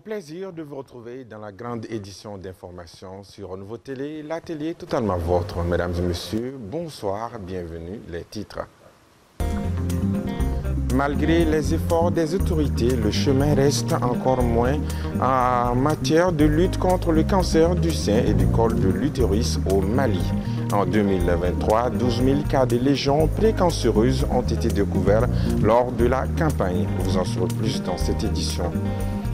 plaisir de vous retrouver dans la grande édition d'information sur Nouveau Télé, la télé totalement vôtre. Mesdames et messieurs, bonsoir, bienvenue, les titres. Malgré les efforts des autorités, le chemin reste encore moins en matière de lutte contre le cancer du sein et du col de l'utérus au Mali. En 2023, 12 000 cas de lésions précancéreuses ont été découverts lors de la campagne. Vous en saurez plus dans cette édition.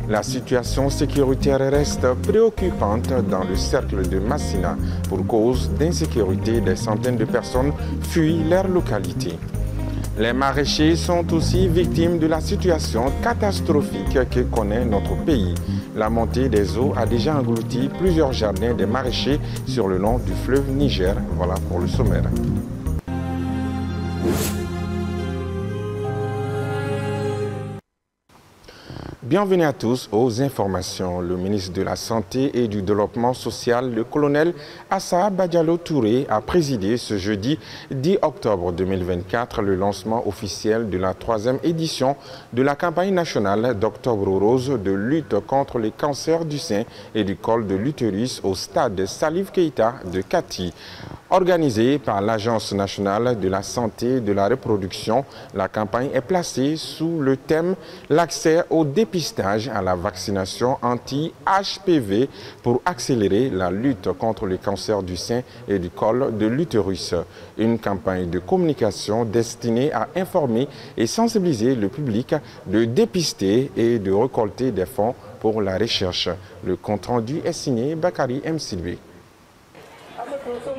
La situation sécuritaire reste préoccupante dans le cercle de Massina. Pour cause d'insécurité, des centaines de personnes fuient leur localité. Les maraîchers sont aussi victimes de la situation catastrophique que connaît notre pays. La montée des eaux a déjà englouti plusieurs jardins des maraîchers sur le long du fleuve Niger. Voilà pour le sommaire. Bienvenue à tous aux informations. Le ministre de la Santé et du Développement social, le colonel Assa Badialo Touré, a présidé ce jeudi 10 octobre 2024 le lancement officiel de la 3e édition de la campagne nationale d'Octobre Rose de lutte contre les cancers du sein et du col de l'utérus au stade Salif Keïta de Kati. Organisée par l'Agence nationale de la santé et de la reproduction, la campagne est placée sous le thème « L'accès au dépistage à la vaccination anti-HPV pour accélérer la lutte contre le cancer du sein et du col de l'utérus ». Une campagne de communication destinée à informer et sensibiliser le public, de dépister et de récolter des fonds pour la recherche. Le compte-rendu est signé Bakary M. Sylvie.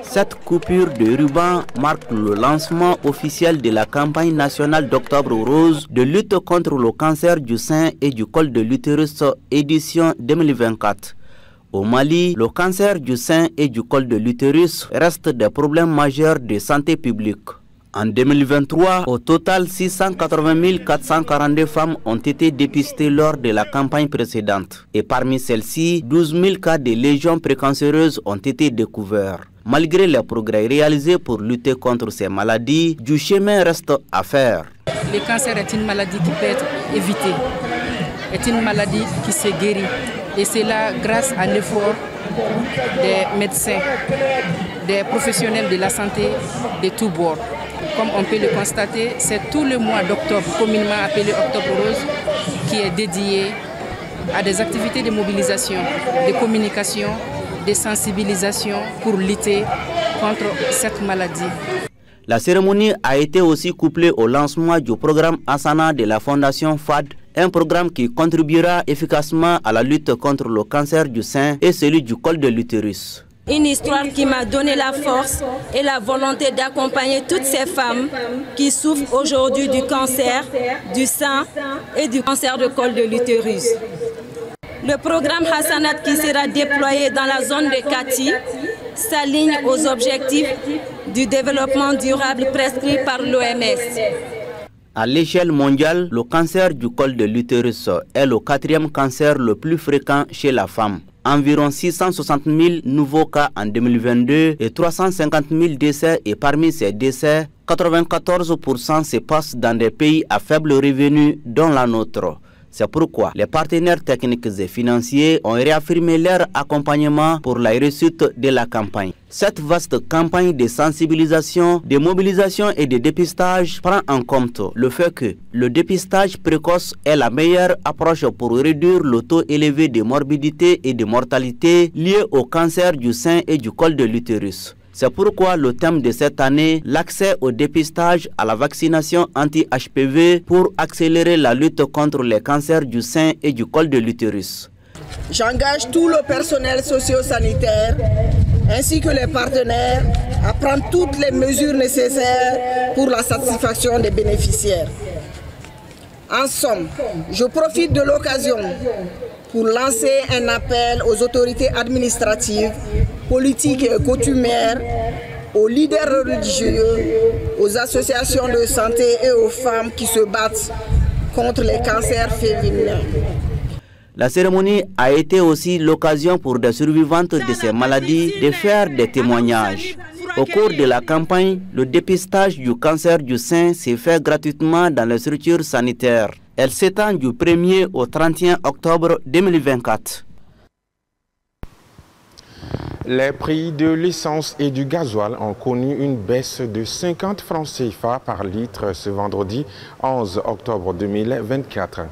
Cette coupure de ruban marque le lancement officiel de la campagne nationale d'Octobre Rose de lutte contre le cancer du sein et du col de l'utérus édition 2024. Au Mali, le cancer du sein et du col de l'utérus reste des problèmes majeurs de santé publique. En 2023, au total, 680 442 femmes ont été dépistées lors de la campagne précédente. Et parmi celles-ci, 12 000 cas de lésions précancéreuses ont été découverts. Malgré les progrès réalisés pour lutter contre ces maladies, du chemin reste à faire. Le cancer est une maladie qui peut être évitée, est une maladie qui se guérit. Et c'est là grâce à l'effort des médecins, des professionnels de la santé de tous bords. Comme on peut le constater, c'est tout le mois d'octobre, communément appelé Octobre Rose, qui est dédié à des activités de mobilisation, de communication, de sensibilisation pour lutter contre cette maladie. La cérémonie a été aussi couplée au lancement du programme Asana de la Fondation FAD, un programme qui contribuera efficacement à la lutte contre le cancer du sein et celui du col de l'utérus. Une histoire qui m'a donné la force et la volonté d'accompagner toutes ces femmes qui souffrent aujourd'hui du cancer du sein et du cancer du col de l'utérus. Le programme Hassanat qui sera déployé dans la zone de Kati s'aligne aux objectifs du développement durable prescrits par l'OMS. À l'échelle mondiale, le cancer du col de l'utérus est le 4e cancer le plus fréquent chez la femme. Environ 660 000 nouveaux cas en 2022 et 350 000 décès, et parmi ces décès, 94% se passent dans des pays à faible revenu dont la nôtre. C'est pourquoi les partenaires techniques et financiers ont réaffirmé leur accompagnement pour la réussite de la campagne. Cette vaste campagne de sensibilisation, de mobilisation et de dépistage prend en compte le fait que le dépistage précoce est la meilleure approche pour réduire le taux élevé de morbidité et de mortalité lié au cancer du sein et du col de l'utérus. C'est pourquoi le thème de cette année, l'accès au dépistage à la vaccination anti-HPV pour accélérer la lutte contre les cancers du sein et du col de l'utérus. J'engage tout le personnel socio-sanitaire ainsi que les partenaires à prendre toutes les mesures nécessaires pour la satisfaction des bénéficiaires. En somme, je profite de l'occasion pour lancer un appel aux autorités administratives, politiques et coutumières, aux leaders religieux, aux associations de santé et aux femmes qui se battent contre les cancers féminins. La cérémonie a été aussi l'occasion pour des survivantes de ces maladies de faire des témoignages. Au cours de la campagne, le dépistage du cancer du sein s'est fait gratuitement dans les structures sanitaires. Elle s'étend du 1er au 31 octobre 2024. Les prix de l'essence et du gasoil ont connu une baisse de 50 francs CFA par litre ce vendredi 11 octobre 2024.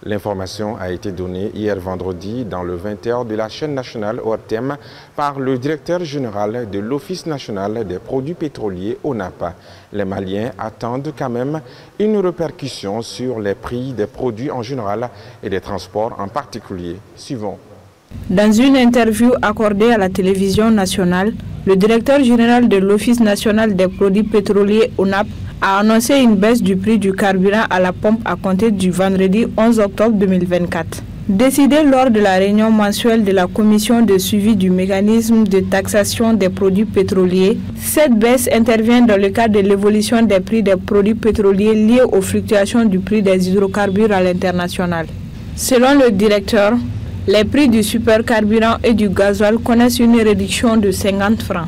L'information a été donnée hier vendredi dans le 20h de la chaîne nationale ORTM par le directeur général de l'Office national des produits pétroliers ONAP. Les Maliens attendent quand même une répercussion sur les prix des produits en général et des transports en particulier. Suivons. Dans une interview accordée à la télévision nationale, le directeur général de l'Office national des produits pétroliers ONAP a annoncé une baisse du prix du carburant à la pompe à compter du vendredi 11 octobre 2024. Décidé lors de la réunion mensuelle de la commission de suivi du mécanisme de taxation des produits pétroliers, cette baisse intervient dans le cadre de l'évolution des prix des produits pétroliers liés aux fluctuations du prix des hydrocarbures à l'international. Selon le directeur, les prix du supercarburant et du gasoil connaissent une réduction de 50 francs.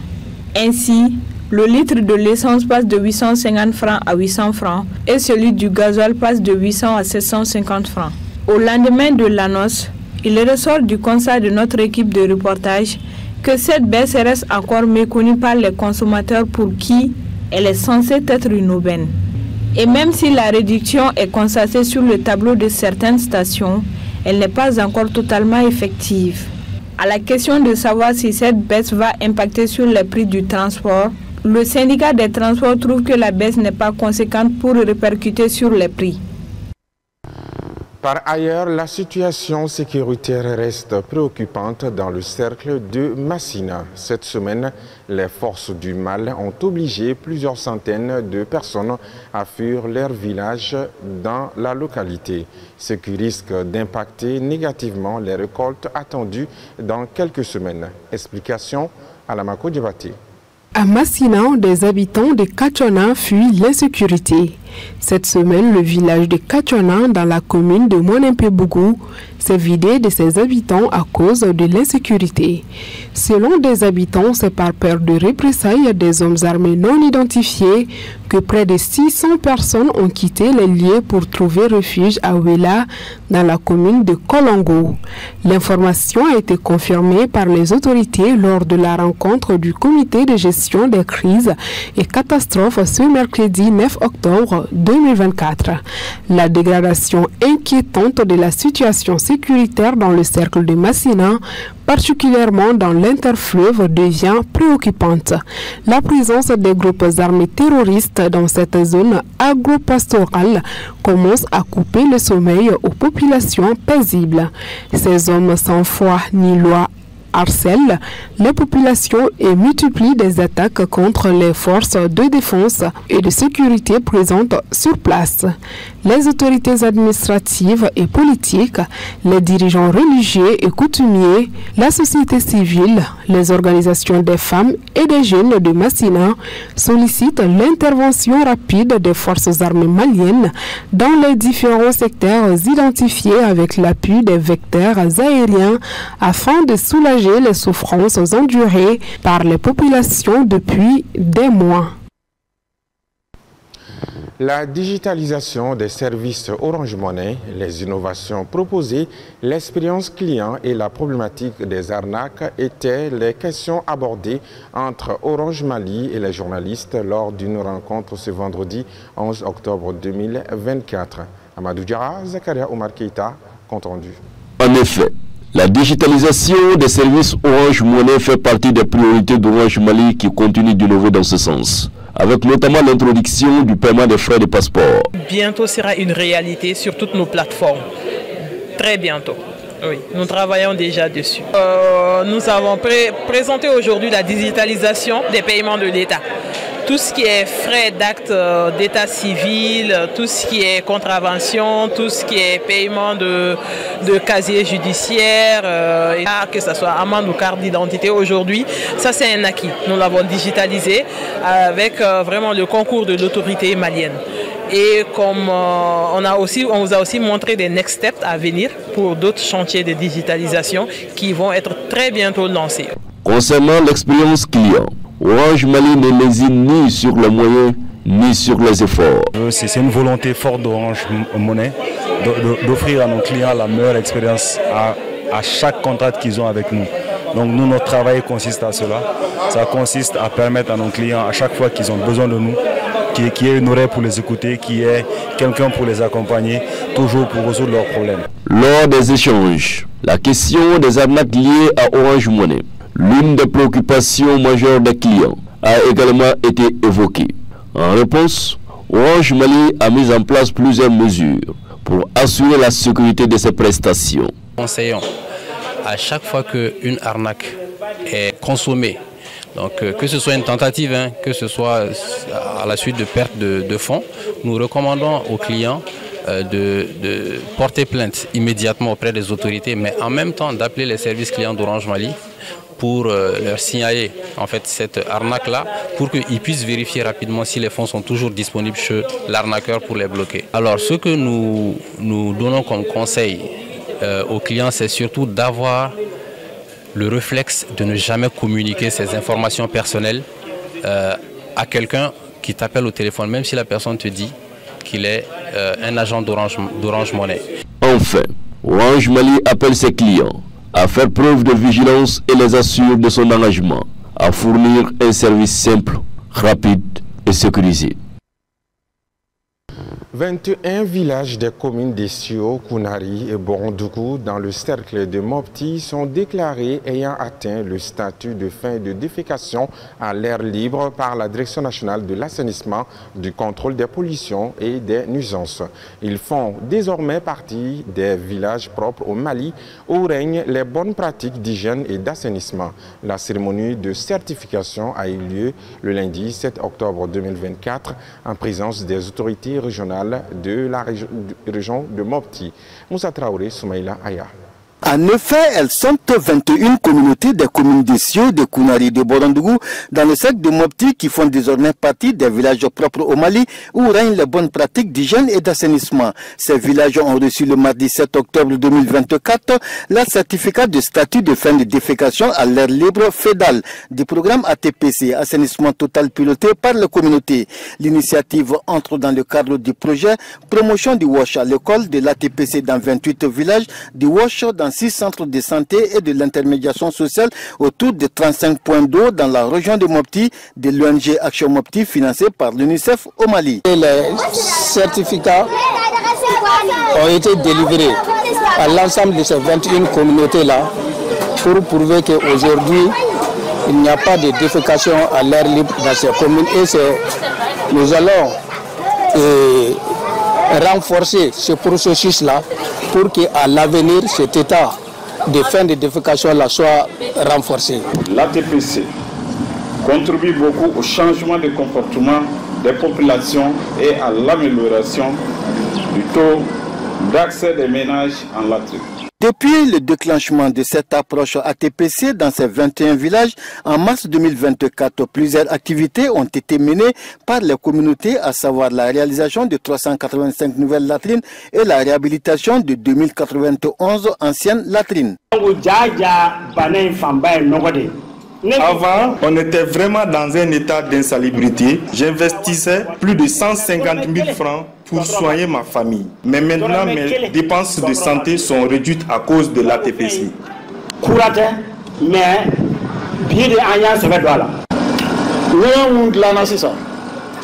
Ainsi, le litre de l'essence passe de 850 francs à 800 francs et celui du gasoil passe de 800 à 750 francs. Au lendemain de l'annonce, il ressort du constat de notre équipe de reportage que cette baisse reste encore méconnue par les consommateurs pour qui elle est censée être une aubaine. Et même si la réduction est constatée sur le tableau de certaines stations, elle n'est pas encore totalement effective. À la question de savoir si cette baisse va impacter sur les prix du transport, le syndicat des transports trouve que la baisse n'est pas conséquente pour répercuter sur les prix. Par ailleurs, la situation sécuritaire reste préoccupante dans le cercle de Massina. Cette semaine, les forces du mal ont obligé plusieurs centaines de personnes à fuir leur village dans la localité, ce qui risque d'impacter négativement les récoltes attendues dans quelques semaines. Explication à la Mako Diabaté. À Massina, des habitants de Kachona fuient l'insécurité. Cette semaine, le village de Kachona, dans la commune de Monempe-Bougou, s'est vidé de ses habitants à cause de l'insécurité. Selon des habitants, c'est par peur de représailles des hommes armés non identifiés que près de 600 personnes ont quitté les lieux pour trouver refuge à Ouela, dans la commune de Kolongo. L'information a été confirmée par les autorités lors de la rencontre du comité de gestion des crises et catastrophes ce mercredi 9 octobre 2024. La dégradation inquiétante de la situation sécuritaire dans le cercle de Massina, particulièrement dans l'interfleuve, devient préoccupante. La présence des groupes armés terroristes dans cette zone agro-pastorale commence à couper le sommeil aux populations paisibles. Ces hommes sans foi ni loi harcèlent les populations et multiplient des attaques contre les forces de défense et de sécurité présentes sur place. Les autorités administratives et politiques, les dirigeants religieux et coutumiers, la société civile, les organisations des femmes et des jeunes de Massina sollicitent l'intervention rapide des forces armées maliennes dans les différents secteurs identifiés avec l'appui des vecteurs aériens afin de soulager les souffrances endurées par les populations depuis des mois. La digitalisation des services Orange Money, les innovations proposées, l'expérience client et la problématique des arnaques étaient les questions abordées entre Orange Mali et les journalistes lors d'une rencontre ce vendredi 11 octobre 2024. Amadou Diarra, Zakaria Omar Keita, compte rendu. En effet, la digitalisation des services Orange Money fait partie des priorités d'Orange Mali qui continue d'innover dans ce sens, avec notamment l'introduction du paiement des frais de passeport. Bientôt sera une réalité sur toutes nos plateformes. Très bientôt. Oui, nous travaillons déjà dessus. Nous avons présenté aujourd'hui la digitalisation des paiements de l'État. Tout ce qui est frais d'actes d'état civil, tout ce qui est contravention, tout ce qui est paiement de casier judiciaire, que ce soit amende ou carte d'identité aujourd'hui, ça c'est un acquis. Nous l'avons digitalisé avec vraiment le concours de l'autorité malienne. Et comme on vous a aussi montré des next steps à venir pour d'autres chantiers de digitalisation qui vont être très bientôt lancés. Concernant l'expérience client, Orange Mali ne lésine ni sur les moyens ni sur les efforts. C'est une volonté forte d'Orange Money d'offrir à nos clients la meilleure expérience à chaque contrat qu'ils ont avec nous. Donc nous, notre travail consiste à cela. Ça consiste à permettre à nos clients, à chaque fois qu'ils ont besoin de nous, qu'il y ait une oreille pour les écouter, qu'il y ait quelqu'un pour les accompagner, toujours pour résoudre leurs problèmes. Lors des échanges, la question des arnaques liées à Orange Money, l'une des préoccupations majeures des clients, a également été évoquée. En réponse, Orange Mali a mis en place plusieurs mesures pour assurer la sécurité de ses prestations. Conseillons à chaque fois qu'une arnaque est consommée, donc que ce soit une tentative, que ce soit à la suite de perte de fonds, nous recommandons aux clients de porter plainte immédiatement auprès des autorités, mais en même temps d'appeler les services clients d'Orange Mali pour leur signaler en fait cette arnaque-là, pour qu'ils puissent vérifier rapidement si les fonds sont toujours disponibles chez l'arnaqueur pour les bloquer. Alors ce que nous donnons comme conseil aux clients, c'est surtout d'avoir le réflexe de ne jamais communiquer ces informations personnelles à quelqu'un qui t'appelle au téléphone, même si la personne te dit qu'il est un agent d'Orange Money. Enfin, Orange Mali appelle ses clients à faire preuve de vigilance et les assure de son engagement à fournir un service simple, rapide et sécurisé. 21 villages des communes d'Essio, Kounari et Borondougou dans le cercle de Mopti sont déclarés ayant atteint le statut de fin de défécation à l'air libre par la Direction nationale de l'assainissement, du contrôle des pollutions et des nuisances. Ils font désormais partie des villages propres au Mali où règnent les bonnes pratiques d'hygiène et d'assainissement. La cérémonie de certification a eu lieu le lundi 7 octobre 2024 en présence des autorités régionales de la région de Mopti. Moussa Traoré, Soumaïla Aya. En effet, elles sont 21 communautés des communes d'Essio, de Kounari et de Borondougou dans le cercle de Mopti qui font désormais partie des villages propres au Mali où règnent les bonnes pratiques d'hygiène et d'assainissement. Ces villages ont reçu le mardi 7 octobre 2024 le certificat de statut de fin de défécation à l'air libre FEDAL du programme ATPC, assainissement total piloté par la communauté. L'initiative entre dans le cadre du projet promotion du WASH à l'école de l'ATPC dans 28 villages, du WASH dans 6 centres de santé et de l'intermédiation sociale autour de 35 points d'eau dans la région de Mopti, de l'ONG Action Mopti financée par l'UNICEF au Mali. Et les certificats ont été délivrés à l'ensemble de ces 21 communautés-là pour prouver qu'aujourd'hui, il n'y a pas de défécation à l'air libre dans ces communes et nous allons renforcer ce processus-là pour qu'à l'avenir, cet état de fin de défécation-là soit renforcé. L'ATPC contribue beaucoup au changement de comportement des populations et à l'amélioration du taux d'accès des ménages en latrine. Depuis le déclenchement de cette approche ATPC dans ces 21 villages, en mars 2024, plusieurs activités ont été menées par les communautés, à savoir la réalisation de 385 nouvelles latrines et la réhabilitation de 2091 anciennes latrines. Avant, on était vraiment dans un état d'insalubrité. J'investissais plus de 150 000 francs pour soigner ma famille. Mais maintenant, mes dépenses de santé sont réduites à cause de l'ATPC.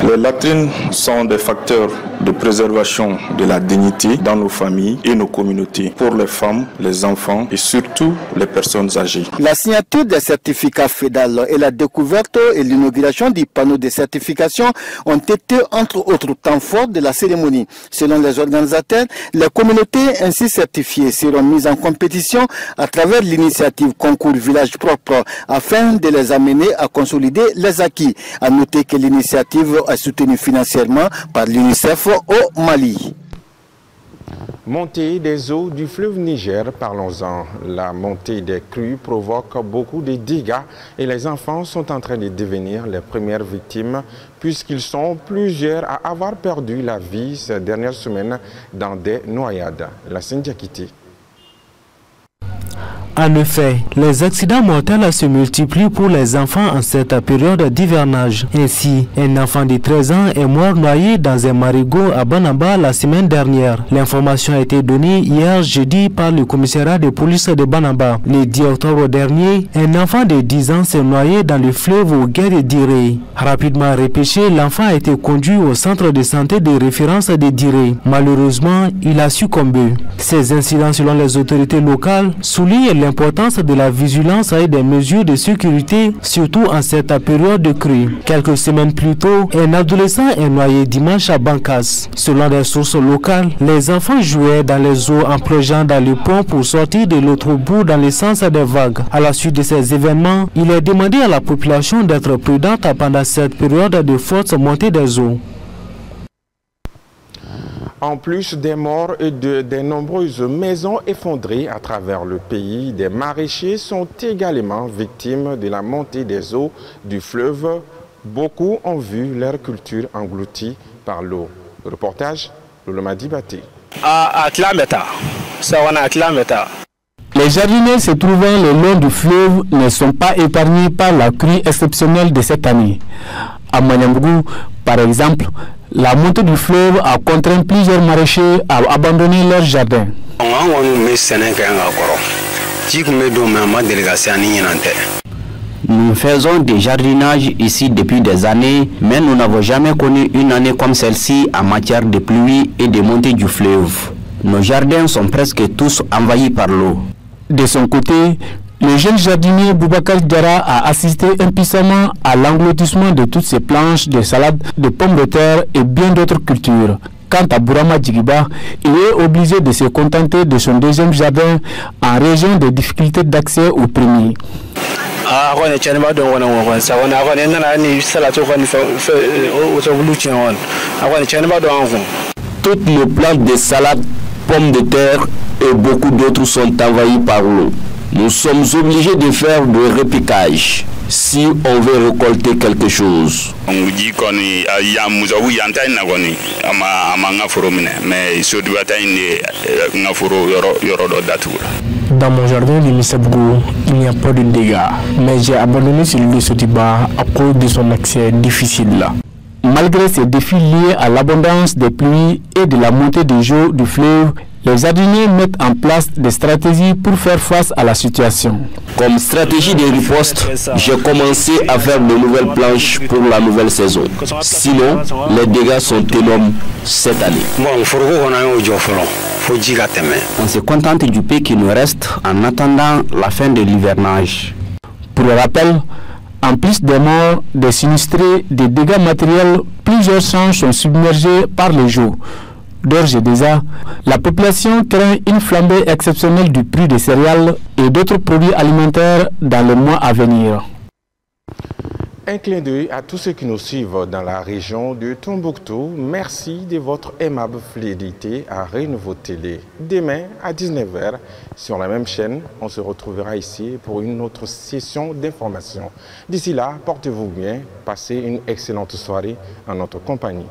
Les latrines sont des facteurs de préservation de la dignité dans nos familles et nos communautés, pour les femmes, les enfants et surtout les personnes âgées. La signature des certificats FEDAL et la découverte et l'inauguration du panneau de certification ont été entre autres temps forts de la cérémonie. Selon les organisateurs, les communautés ainsi certifiées seront mises en compétition à travers l'initiative Concours Village Propre afin de les amener à consolider les acquis. À noter que l'initiative est soutenue financièrement par l'UNICEF au Mali. Montée des eaux du fleuve Niger, parlons-en. La montée des crues provoque beaucoup de dégâts et les enfants sont en train de devenir les premières victimes puisqu'ils sont plusieurs à avoir perdu la vie ces dernières semaines dans des noyades. La Sindiakité. En effet, les accidents mortels se multiplient pour les enfants en cette période d'hivernage. Ainsi, un enfant de 13 ans est mort noyé dans un marigot à Banamba la semaine dernière. L'information a été donnée hier jeudi par le commissariat de police de Banamba. Le 10 octobre dernier, un enfant de 10 ans s'est noyé dans le fleuve au Gué de Diré. Rapidement repêché, l'enfant a été conduit au centre de santé de référence de Diré. Malheureusement, il a succombé. Ces incidents, selon les autorités locales, soulignent l'importance de la vigilance et des mesures de sécurité, surtout en cette période de crue. Quelques semaines plus tôt, un adolescent est noyé dimanche à Bankas. Selon des sources locales, les enfants jouaient dans les eaux en plongeant dans le pont pour sortir de l'autre bout dans le sens des vagues. À la suite de ces événements, il est demandé à la population d'être prudente pendant cette période de forte montée des eaux. En plus des morts et des nombreuses maisons effondrées à travers le pays, des maraîchers sont également victimes de la montée des eaux du fleuve. Beaucoup ont vu leur culture engloutie par l'eau. Reportage, Lolomadi Baté. Les jardiniers se trouvant le long du fleuve ne sont pas épargnés par la crue exceptionnelle de cette année. À Manyambougou, par exemple, la montée du fleuve a contraint plusieurs maraîchers à abandonner leurs jardins. Nous faisons des jardinages ici depuis des années, mais nous n'avons jamais connu une année comme celle-ci en matière de pluie et de montée du fleuve. Nos jardins sont presque tous envahis par l'eau. De son côté, le jeune jardinier Boubacar Diara a assisté impuissamment à l'engloutissement de toutes ces planches de salade, de pommes de terre et bien d'autres cultures. Quant à Bourama Djigiba, il est obligé de se contenter de son deuxième jardin en raison des difficultés d'accès au premier. Toutes les plantes de salade, pommes de terre et beaucoup d'autres sont envahies par l'eau. Nous sommes obligés de faire de repiquage si on veut récolter quelque chose. Dans mon jardin de Missabougou, il n'y a pas de dégâts, mais j'ai abandonné celui de Sotiba à cause de son accès difficile là. Malgré ces défis liés à l'abondance des pluies et de la montée des eaux du fleuve, les jardiniers mettent en place des stratégies pour faire face à la situation. Comme stratégie de riposte, j'ai commencé à faire de nouvelles planches pour la nouvelle saison. Sinon, les dégâts sont énormes cette année. On se contente du peu qui nous reste en attendant la fin de l'hivernage. Pour le rappel, en plus des morts, des sinistrés, des dégâts matériels, plusieurs champs sont submergés par les eaux. D'ores et déjà, la population craint une flambée exceptionnelle du prix des céréales et d'autres produits alimentaires dans les mois à venir. Un clin d'œil à tous ceux qui nous suivent dans la région de Tombouctou. Merci de votre aimable fidélité à Renouveau Télé. Demain à 19h, sur la même chaîne, on se retrouvera ici pour une autre session d'information. D'ici là, portez-vous bien, passez une excellente soirée en notre compagnie.